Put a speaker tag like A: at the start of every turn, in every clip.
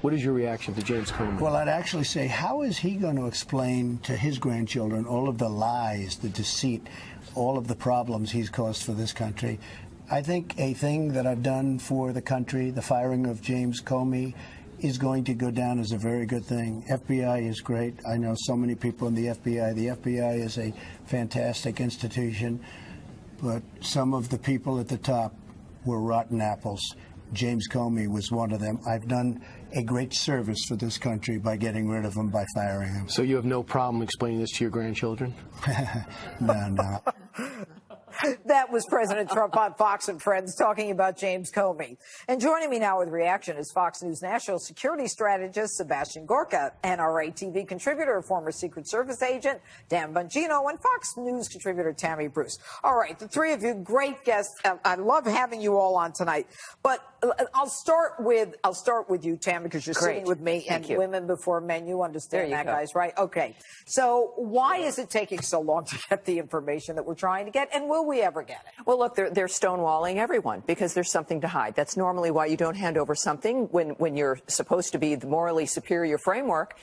A: What is your reaction to James Comey?
B: Well, I'd actually say, how is he going to explain to his grandchildren all of the lies, the deceit, all of the problems he's caused for this country? I think a thing that I've done for the country, the firing of James Comey, is going to go down as a very good thing. FBI is great. I know so many people in the FBI. The FBI is a fantastic institution, but some of the people at the top were rotten apples. James Comey was one of them. I've done a great service for this country by getting rid of him, by firing him.
A: So you have no problem explaining this to your grandchildren?
B: No.
C: That was President Trump on Fox and Friends talking about James Comey. And joining me now with reaction is Fox News national security strategist Sebastian Gorka, NRA TV contributor, former Secret Service agent Dan Bongino, and Fox News contributor Tammy Bruce. All right, the three of you, great guests. I love having you all on tonight. But I'll start with you, Tammy, because you're sitting with me.
D: Thank
C: and
D: you.
C: Women before men. You understand that, guys, right? Okay. So why is it taking so long to get the information that we're trying to get, and will we ever get it?
D: Well, look, they're stonewalling everyone because there's something to hide. That's normally why you don't hand over something when you're supposed to be the morally superior framework.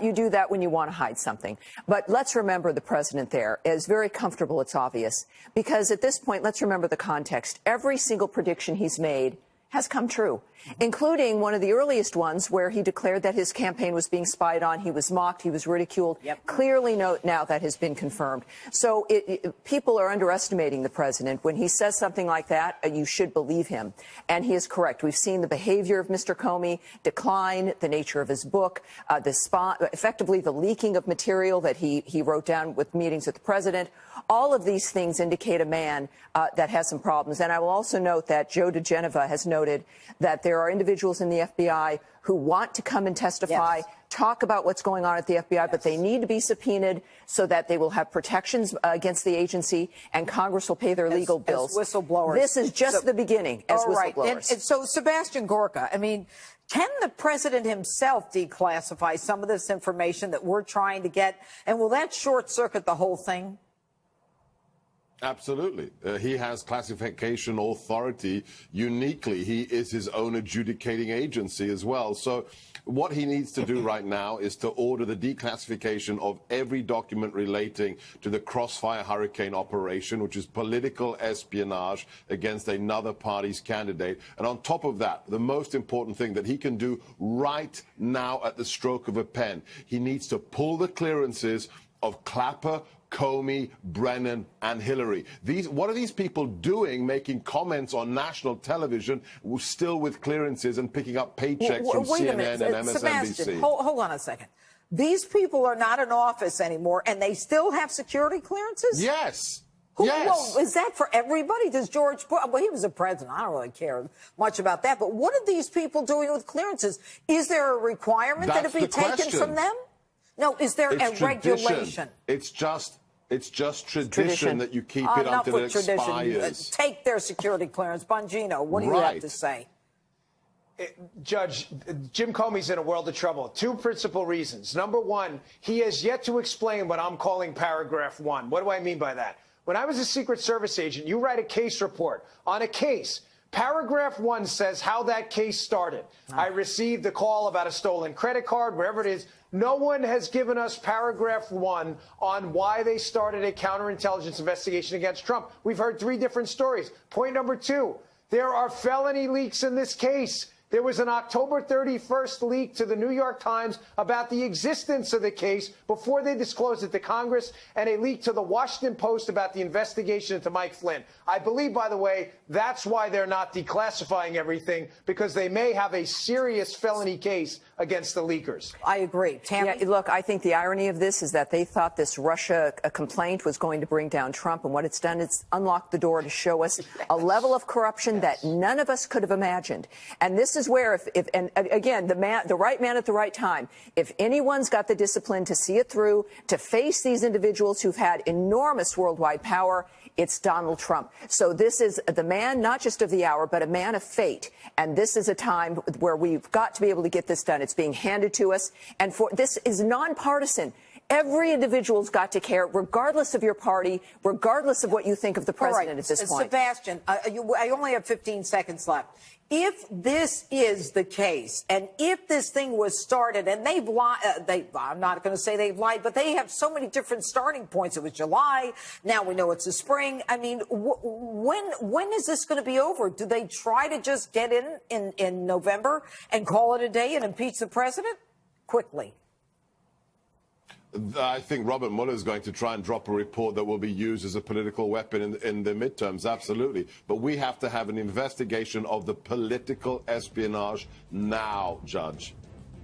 D: You do that when you want to hide something. But let's remember the president there is very comfortable, it's obvious, because at this point, let's remember the context. Every single prediction he's made has come true, including one of the earliest ones where he declared that his campaign was being spied on. He was mocked. He was ridiculed.
C: Yep.
D: Clearly, now that has been confirmed. So people are underestimating the president. When he says something like that, you should believe him. And he is correct. We've seen the behavior of Mr. Comey decline, the nature of his book, effectively the leaking of material that he wrote down with meetings with the president. All of these things indicate a man that has some problems. And I will also note that Joe diGenova has noted that there are individuals in the FBI who want to come and testify, talk about what's going on at the FBI, but they need to be subpoenaed so that they will have protections against the agency, and Congress will pay their legal bills.
C: As whistleblowers.
D: This is just the beginning as whistleblowers.
C: Right. And so, Sebastian Gorka, I mean, can the president himself declassify some of this information that we're trying to get, and will that short-circuit the whole thing?
E: Absolutely. He has classification authority uniquely. He is his own adjudicating agency as well. So what he needs to do right now is to order the declassification of every document relating to the Crossfire Hurricane operation, which is political espionage against another party's candidate. And on top of that, the most important thing that he can do right now at the stroke of a pen, he needs to pull the clearances of Clapper, Comey, Brennan, and Hillary. What are these people doing, making comments on national television, still with clearances and picking up paychecks from CNN and MSNBC?
C: Sebastian, hold on a second. These people are not in office anymore, and they still have security clearances?
E: Yes.
C: Well, is that for everybody? Does George Bush, well, he was a president. I don't really care much about that. But what are these people doing with clearances? Is there a requirement that it be taken from them? No, is there a regulation?
E: It's just tradition that you keep it until it expires.
C: Take their security clearance. Bongino, what do you have to say?
F: Judge, Jim Comey's in a world of trouble. Two principal reasons. Number one, he has yet to explain what I'm calling paragraph 1. What do I mean by that? When I was a Secret Service agent, you write a case report on a case. Paragraph 1 says how that case started. I received a call about a stolen credit card, wherever it is. No one has given us paragraph 1 on why they started a counterintelligence investigation against Trump. We've heard 3 different stories. Point number 2, there are felony leaks in this case. There was an October 31st leak to the New York Times about the existence of the case before they disclosed it to Congress, and a leak to the Washington Post about the investigation into Mike Flynn. I believe, by the way, that's why they're not declassifying everything, because they may have a serious felony case against the leakers.
C: I agree. Tammy?
D: Yeah, look, I think the irony of this is that they thought this Russia complaint was going to bring down Trump, and what it's done is unlocked the door to show us a level of corruption that none of us could have imagined. And this is where, and again, the right man at the right time, if anyone's got the discipline to see it through, to face these individuals who've had enormous worldwide power, it's Donald Trump. So this is the man, not just of the hour, but a man of fate. And this is a time where we've got to be able to get this done. It's being handed to us. And this is nonpartisan. Every individual's got to care, regardless of your party, regardless of what you think of the president at this point.
C: Sebastian, I only have 15 seconds left. If this is the case, and if this thing was started, and they've lied, I'm not going to say they've lied, but they have so many different starting points. It was July. Now we know it's the spring. I mean, when is this going to be over? Do they try to just get in November and call it a day and impeach the president quickly?
E: I think Robert Mueller is going to try and drop a report that will be used as a political weapon in the midterms, absolutely. But we have to have an investigation of the political espionage now, Judge.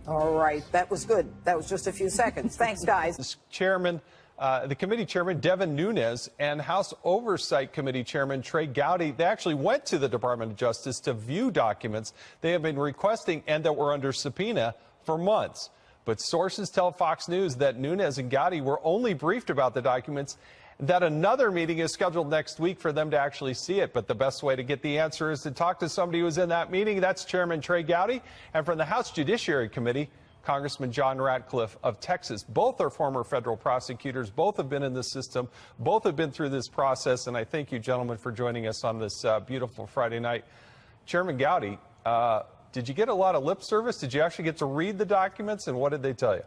C: All right. That was good. That was just a few seconds. Thanks, guys.
G: The committee chairman, Devin Nunes, and House Oversight Committee Chairman Trey Gowdy, they actually went to the Department of Justice to view documents they have been requesting and that were under subpoena for months. But sources tell Fox News that Nunes and Gowdy were only briefed about the documents, that another meeting is scheduled next week for them to actually see it. But the best way to get the answer is to talk to somebody who was in that meeting. That's Chairman Trey Gowdy. And from the House Judiciary Committee, Congressman John Ratcliffe of Texas. Both are former federal prosecutors. Both have been in the system. Both have been through this process. And I thank you, gentlemen, for joining us on this beautiful Friday night. Chairman Gowdy, did you get a lot of lip service? Did you actually get to read the documents, and what did they tell you?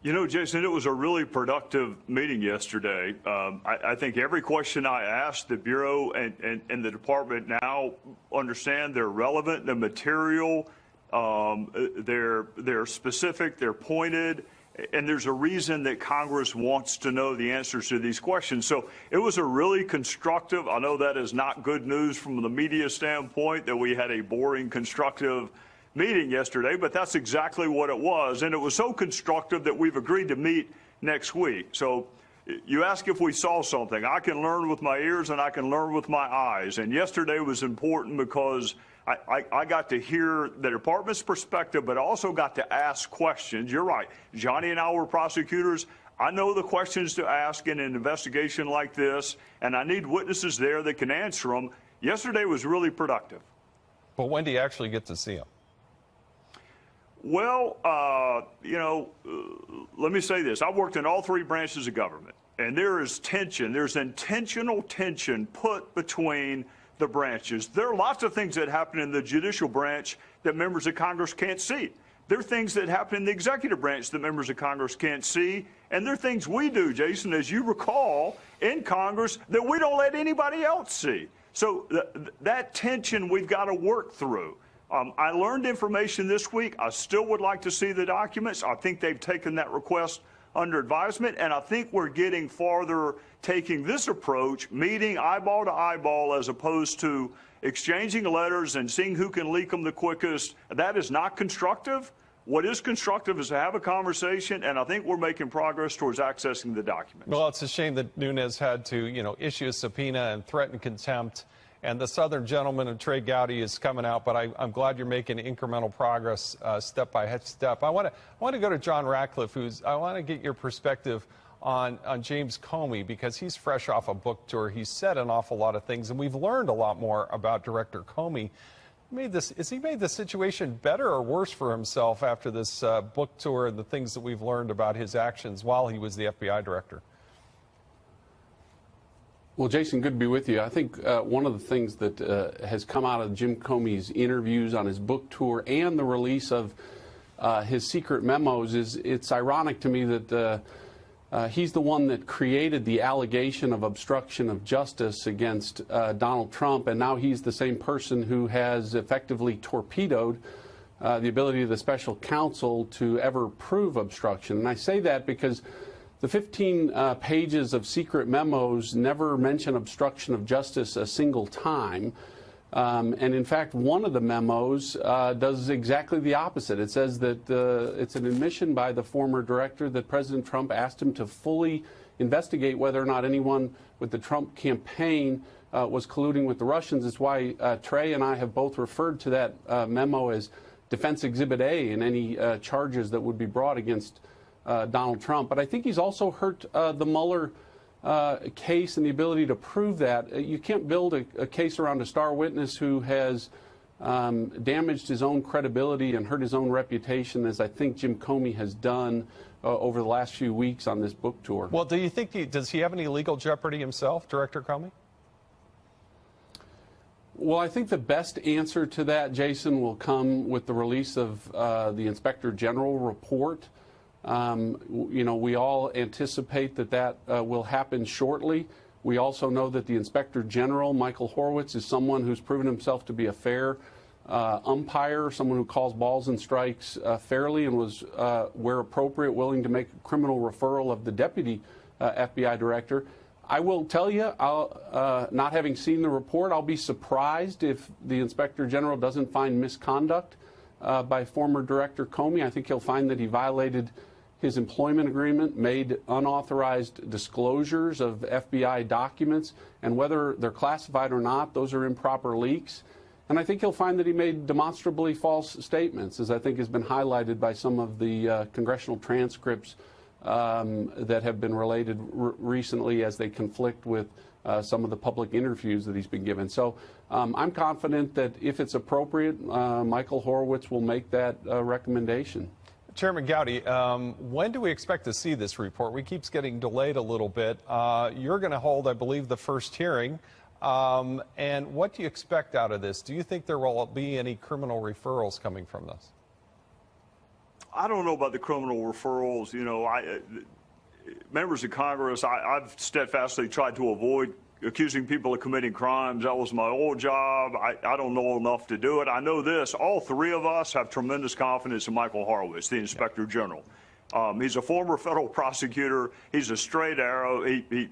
H: You know, Jason, it was a really productive meeting yesterday. I think every question I asked, the Bureau and the Department now understand they're relevant, they're material, they're specific, they're pointed, and there's a reason that Congress wants to know the answers to these questions. So it was a really constructive, I know that is not good news from the media standpoint, that we had a boring, constructive meeting yesterday, but that's exactly what it was. And it was so constructive that we've agreed to meet next week. So you ask if we saw something. I can learn with my ears and I can learn with my eyes. And yesterday was important because I got to hear the department's perspective, but also got to ask questions. You're right. Johnny and I were prosecutors. I know the questions to ask in an investigation like this, and I need witnesses there that can answer them. Yesterday was really productive.
G: But when do you actually get to see them?
H: Well, let me say this. I've worked in all three branches of government, and there is tension. There's intentional tension put between the branches. There are lots of things that happen in the judicial branch that members of Congress can't see. There are things that happen in the executive branch that members of Congress can't see. And there are things we do, Jason, as you recall, in Congress that we don't let anybody else see. So that tension we've got to work through. I learned information this week. I still would like to see the documents. I think they've taken that request under advisement, and I think we're getting farther taking this approach, meeting eyeball to eyeball as opposed to exchanging letters and seeing who can leak them the quickest. That is not constructive. What is constructive is to have a conversation, and I think we're making progress towards accessing the documents.
G: Well, it's a shame that Nunes had to, issue a subpoena and threaten contempt. And the Southern gentleman of Trey Gowdy is coming out, but I'm glad you're making incremental progress step by step. I want to go to John Ratcliffe, I want to get your perspective on James Comey, because he's fresh off a book tour. He's said an awful lot of things, and we've learned a lot more about Director Comey. Has he made the situation better or worse for himself after this book tour and the things that we've learned about his actions while he was the FBI director?
I: Well, Jason, good to be with you. I think one of the things that has come out of Jim Comey's interviews on his book tour and the release of his secret memos is it's ironic to me that he's the one that created the allegation of obstruction of justice against Donald Trump, and now he's the same person who has effectively torpedoed the ability of the special counsel to ever prove obstruction. And I say that because the 15 pages of secret memos never mention obstruction of justice a single time. And in fact, one of the memos does exactly the opposite. It says that it's an admission by the former director that President Trump asked him to fully investigate whether or not anyone with the Trump campaign was colluding with the Russians. It's why Trey and I have both referred to that memo as Defense Exhibit A in any charges that would be brought against Donald Trump. But I think he's also hurt the Mueller case and the ability to prove that. You can't build a case around a star witness who has damaged his own credibility and hurt his own reputation, as I think Jim Comey has done over the last few weeks on this book tour.
G: Well, do you think does he have any legal jeopardy himself, Director Comey?
I: Well, I think the best answer to that, Jason, will come with the release of the Inspector General report. You know, we all anticipate that will happen shortly. We also know that the Inspector General, Michael Horowitz, is someone who's proven himself to be a fair umpire, someone who calls balls and strikes fairly, and was, where appropriate, willing to make a criminal referral of the deputy FBI director. I will tell you, not having seen the report, I'll be surprised if the Inspector General doesn't find misconduct by former Director Comey. I think he'll find that he violated his employment agreement, made unauthorized disclosures of FBI documents, and whether they're classified or not, those are improper leaks. And I think he'll find that he made demonstrably false statements, as I think has been highlighted by some of the congressional transcripts that have been related recently as they conflict with some of the public interviews that he's been given. So I'm confident that if it's appropriate, Michael Horowitz will make that recommendation.
G: Chairman Gowdy, when do we expect to see this report? We keep getting delayed a little bit. You're going to hold, I believe, the first hearing. And what do you expect out of this? Do you think there will be any criminal referrals coming from this?
H: I don't know about the criminal referrals. You know, members of Congress, I've steadfastly tried to avoid accusing people of committing crimes. That was my old job. I don't know enough to do it. I know this. All three of us have tremendous confidence in Michael Horowitz, the Inspector General. He's a former federal prosecutor. He's a straight arrow. He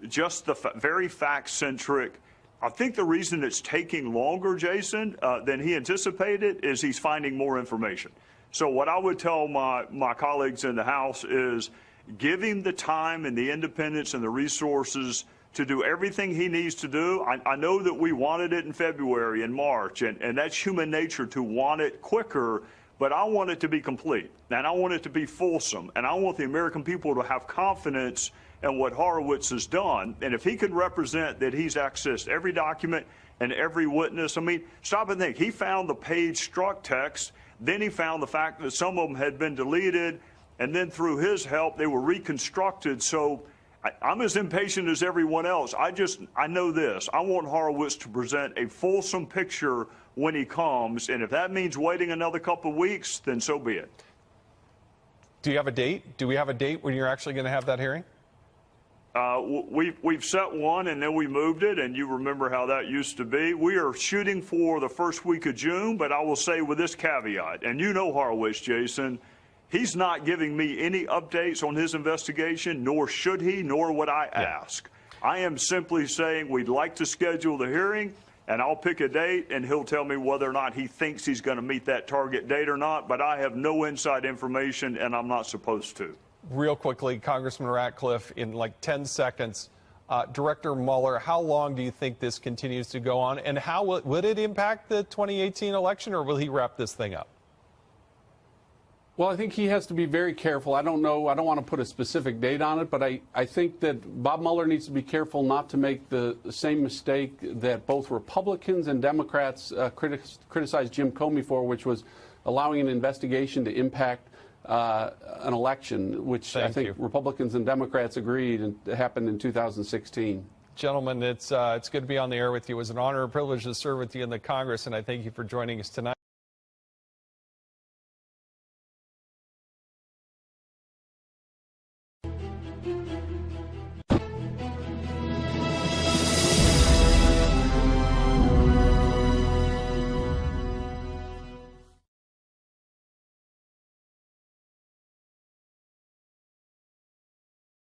H: just the very fact-centric. I think the reason it's taking longer, Jason, than he anticipated is he's finding more information. So what I would tell my colleagues in the House is give him the time and the independence and the resources to do everything he needs to do. I know that we wanted it in February and March, and that's human nature to want it quicker, but I want it to be complete, and I want it to be fulsome, and I want the American people to have confidence in what Horowitz has done. And if he can represent that he's accessed every document and every witness, I mean, stop and think. He found the page struck text, then he found the fact that some of them had been deleted, and then through his help, they were reconstructed. So I'm as impatient as everyone else. I know this. I want Horowitz to present a fulsome picture when he comes, and if that means waiting another couple of weeks, then so be it.
G: Do you have a date? Do we have a date when you're actually going to have that hearing?
H: We've set one, and then we moved it, and you remember how that used to be. We are shooting for the first week of June, but I will say with this caveat, and you know Horowitz, Jason, he's not giving me any updates on his investigation, nor should he, nor would I ask. I am simply saying we'd like to schedule the hearing, and I'll pick a date, and he'll tell me whether or not he thinks he's going to meet that target date or not, but I have no inside information, and I'm not supposed to.
G: Real quickly, Congressman Ratcliffe, in like 10 seconds, Director Mueller, how long do you think this continues to go on, and how would it impact the 2018 election, or will he wrap this thing up?
I: Well, I think he has to be very careful. I don't know. I don't want to put a specific date on it, but I think that Bob Mueller needs to be careful not to make the same mistake that both Republicans and Democrats criticized Jim Comey for, which was allowing an investigation to impact an election, which I think Republicans and Democrats agreed and happened in 2016.
G: Gentlemen, it's good to be on the air with you. It was an honor and privilege to serve with you in the Congress, and I thank you for joining us tonight.